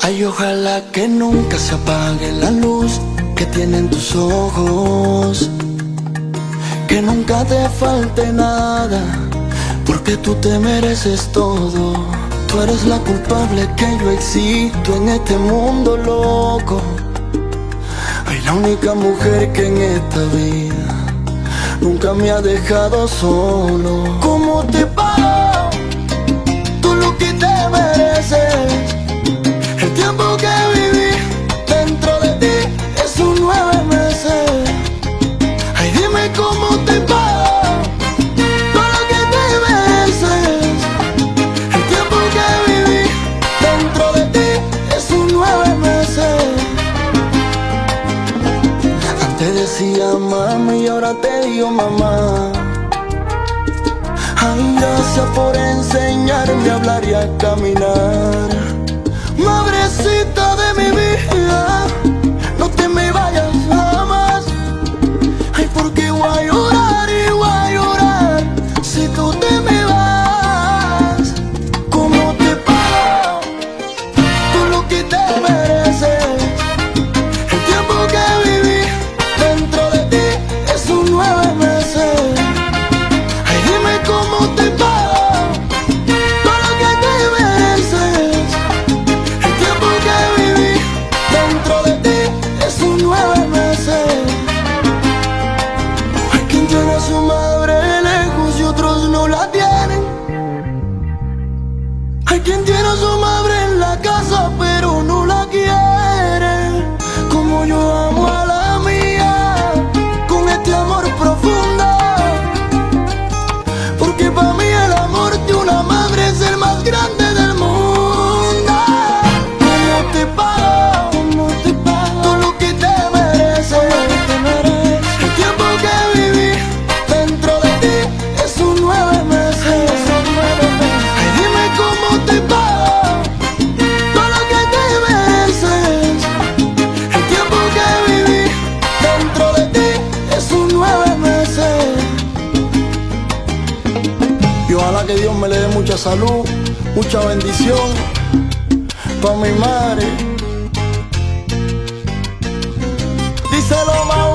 Ay, ojalá que nunca se apague la luz que tienen tus ojos, que nunca te falte nada, porque tú te mereces todo. Tú eres la culpable que yo existo en este mundo loco. Ay, la única mujer que en esta vida nunca me ha dejado solo. ¿Cómo te pago tú lo que te mereces? El tiempo que viví dentro de ti es sus 9 meses. Ay, dime cómo te pago todo lo que te mereces. El tiempo que viví dentro de ti es sus 9 meses. Antes decía mami y ahora te digo mamá. Ay, gracias por enseñarme a hablar y a caminar. Madrecita de mi vida, no te me vayas jamás. Ay, porque voy a llorar y voy a llorar si tú te me vas. ¿Cómo te pago tú lo que te mereces? El tiempo que viví dentro de ti es sus 9 meses. Ay, dime cómo te pago todo lo que te mereces. El tiempo que viví dentro de ti es sus 9 meses. Hay quien tiene a su madre lejos y otros no la tienen. Hay quien tiene a su madre en la casa pero no la quiere. Como yo amo a la mía, con este amor profundo. Porque para mí el amor de una madre es el más grande del mundo. ¿Cómo te pago todo lo que te mereces? El tiempo que viví dentro de ti es sus 9 meses. Ay, dime cómo te pago todo lo que te mereces. El tiempo que viví dentro de ti es sus 9 meses. Y ojalá que Dios me le dé mucha salud, mucha bendición pa' mi madre. Díselo, mamá.